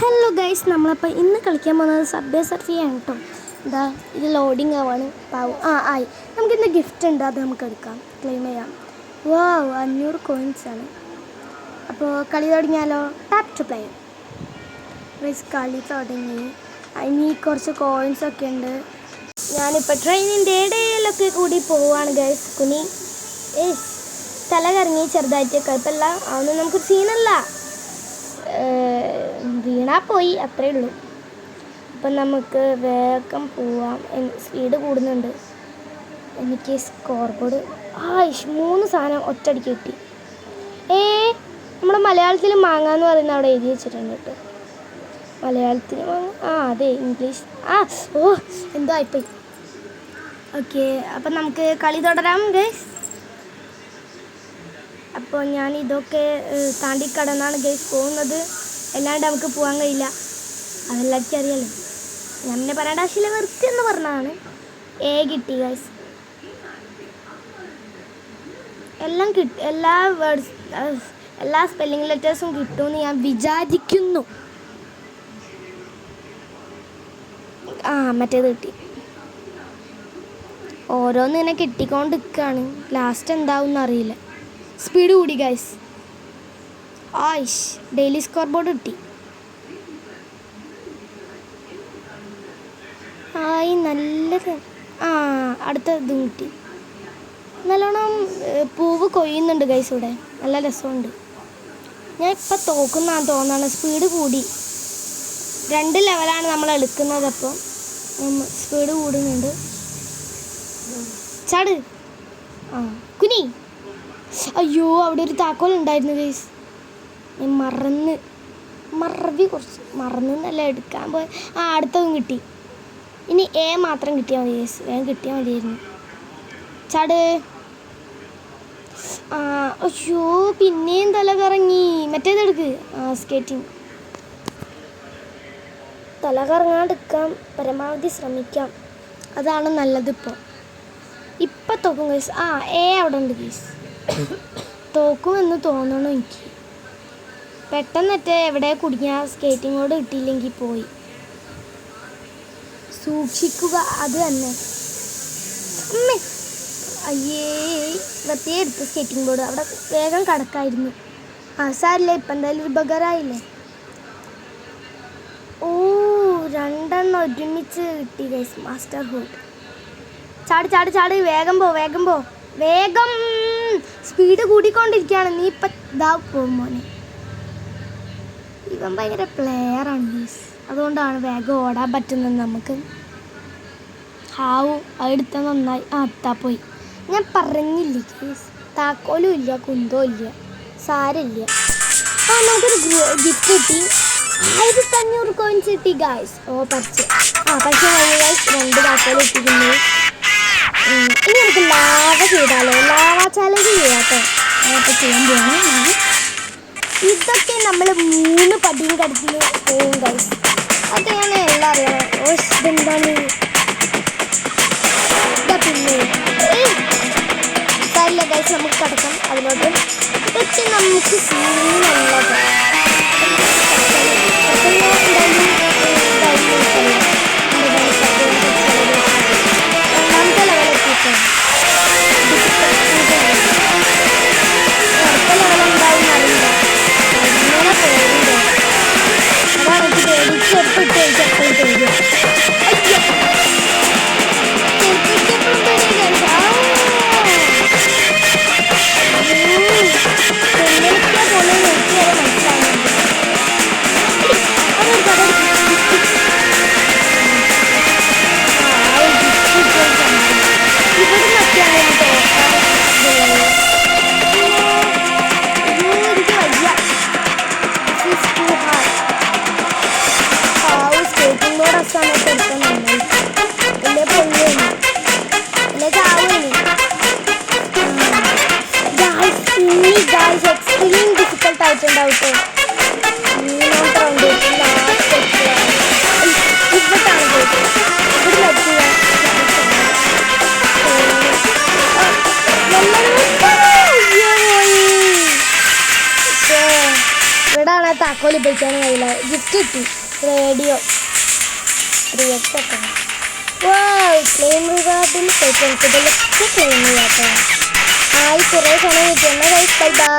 Hello guys, നമ്മളിപ്പോൾ ഇന്ന് കളിക്കാൻ പോകുന്നത് സബ്വേ സർഫിയാണ് കേട്ടോ. എന്താ ഇത് ലോഡിങ് ആവാണ് പാവും. ആയി. നമുക്കിന്ന് ഗിഫ്റ്റ് ഉണ്ട്, അത് നമുക്ക് എടുക്കാം, ക്ലെയിം ചെയ്യാം. വാ 500 കോയിൻസാണ്. അപ്പോൾ കളി തുടങ്ങിയാലോ? Tap to play. ഗൈസ് കളി തുടങ്ങി. ഇനി കുറച്ച് കോയിൻസൊക്കെ ഉണ്ട്. ഞാനിപ്പോൾ ട്രെയിനിൻ്റെ ഇടയിലൊക്കെ കൂടി പോവുകയാണ് ഗൈസ്. കുനി തല കറങ്ങി ചെറുതായിട്ട്, കുഴപ്പമില്ല, അതൊന്നും നമുക്ക് സീനല്ല, വീണാ പോയി, അത്രേ ഉള്ളൂ. അപ്പം നമുക്ക് വേഗം പോവാം. സ്പീഡ് കൂടുന്നുണ്ട്. എനിക്ക് സ്കോർ ബോർഡ് 3 സാധനം ഒറ്റയടിക്ക് കിട്ടി. നമ്മൾ മലയാളത്തിൽ മാങ്ങാന്ന് പറയുന്ന അവിടെ എഴുതി വെച്ചിട്ടുണ്ട് കേട്ടോ. മലയാളത്തിൽ മാങ്ങ, അതെ, ഇംഗ്ലീഷ് എന്തോ ആയിപ്പോയി. ഓക്കെ, അപ്പം നമുക്ക് കളി തുടരാം ഗൈസ്. അപ്പോൾ ഞാൻ ഇതൊക്കെ താണ്ടി കടന്നാണ് ഗൈസ് പോകുന്നത്, അല്ലാണ്ട് നമുക്ക് പോകാൻ കഴിയില്ല, അതെല്ലാവർക്കും അറിയാലോ. ഞാൻ പിന്നെ പറയേണ്ട ആവശ്യമില്ല, വെറുതെ എന്ന് പറഞ്ഞതാണ്. കിട്ടി ഗൈസ്, എല്ലാം കിട്ടി, എല്ലാ സ്പെല്ലിംഗ് ലെറ്റേഴ്സും കിട്ടുമെന്ന് ഞാൻ വിചാരിക്കുന്നു. മറ്റേത് കിട്ടി. ഓരോന്നും ഇങ്ങനെ കിട്ടിക്കൊണ്ട് നിൽക്കുകയാണ്, ലാസ്റ്റ് എന്താവും അറിയില്ല. സ്പീഡ് കൂടി ഗൈസ്. ഡെയിലി സ്കോർ ബോർഡ് കിട്ടി. നല്ലത്. അടുത്ത ഇതും കിട്ടി. നല്ലോണം പൂവ് കൊയ്യുന്നുണ്ട് ഗൈസ് ഇവിടെ, നല്ല രസമുണ്ട്. ഞാൻ ഇപ്പം തോക്കുന്നതാണെന്ന് തോന്നുന്നു, സ്പീഡ് കൂടി. 2 ലെവലാണ് നമ്മൾ എടുക്കുന്നത്, അപ്പം സ്പീഡ് കൂടുന്നുണ്ട്. ചാട്. കുനി. അയ്യോ, അവിടെ ഒരു താക്കോൽ ഉണ്ടായിരുന്നു ഗൈസ്, ഞാൻ മറന്നല്ല എടുക്കാൻ പോയി. അടുത്തതും കിട്ടി. ഇനി മാത്രം കിട്ടിയാൽ മതി ഗൈസ്, വേഗം കിട്ടിയാൽ മതിയായിരുന്നു. ചാട്. അയ്യോ, പിന്നെയും തല കറങ്ങി. മറ്റേതെടുക്ക്. സ്കേറ്റിംഗ്. തല കറങ്ങാണ്ടെടുക്കാൻ പരമാവധി ശ്രമിക്കാം, അതാണ് നല്ലത്. ഇപ്പം തോക്കും ഗൈസ്. അവിടെ ഉണ്ട് ഗൈസ്. തോക്കുമെന്ന് തോന്നണം എനിക്ക്. പെട്ടെന്നിട്ട് എവിടെ കുടുങ്ങിയ സ്കേറ്റിംഗ് ബോർഡ് കിട്ടിയില്ലെങ്കിൽ പോയി. സൂക്ഷിക്കുക, അത് തന്നെ. വെറുതെ എടുത്ത് സ്കേറ്റിംഗ് ബോർഡ് അവിടെ വേഗം കടക്കായിരുന്നു. സാരില്ല, ഇപ്പം എന്തായാലും ഒരു ബഗറായില്ലേ. 2 ഒരുമിച്ച് കിട്ടി ഗൈസ്. Master hood. ചാട്. വേഗം പോ. വേഗം. സ്പീഡ് കൂടിക്കൊണ്ടിരിക്കുകയാണ്. നീ ഇപ്പം പോകും മോനെ. ഇവൻ ഭയങ്കര പ്ലെയറാണ് ഗൈസ്, അതുകൊണ്ടാണ് വേഗം ഓടാൻ പറ്റുന്നത് നമുക്ക്. എടുത്ത നന്നായി. പോയി. ഞാൻ പറഞ്ഞില്ലേ ഗൈസ്, താക്കോലും ഇല്ല, കുന്തോ ഇല്ല, സാരമില്ല. നമുക്കൊരു ഗിഫ്റ്റ് കിട്ടി. 1500 കോയിൻസ് കിട്ടി ഗൈസ്. പക്ഷേ ഗൈസ് 2 താക്കോൽ ഇട്ടിരുന്നു. ഇനി നമുക്ക് ലാവ ചെയ്താലോ? ലാവ ചാലഞ്ച് ചെയ്യാം കേട്ടോ. അപ്പോൾ ചെയ്യാൻ പോവാണ്. ഇതൊക്കെ നമ്മൾ 3 പടിയും കടത്തിന് പോകും ഗൈസ്. അതൊക്കെ ഞാൻ എല്ലാം അറിയാം. ഇതെന്താണ്? പിന്നെ സാരില്ല ഗൈസ്, നമുക്ക് കിടക്കാം അതിലോട്ട്. ഇതൊക്കെ നമുക്ക് സീനുള്ളത്. രണ്ടാമത്തെ ലെവലെത്തിയിട്ട് അടുത്ത ലെവലുണ്ടാവും അറിയില്ല. അങ്ങനെ പേരുണ്ട്, അതാണ് എനിക്ക് പേടി. ചെറുപ്പിട്ട് എപ്പോഴും പേര്. പോലും ഉപയോഗിക്കാൻ കഴിയില്ല. ഗിഫ്റ്റ് കിട്ടി റേഡിയോ 3x ഒക്കെ. ക്ലെയിം റിവാർഡിൽ ഇതൊക്കെ ക്ലെയിം ചെയ്യാട്ടോ. കുറേ സമയം കിട്ടിയെന്നാൽ ബൈ ബൈ.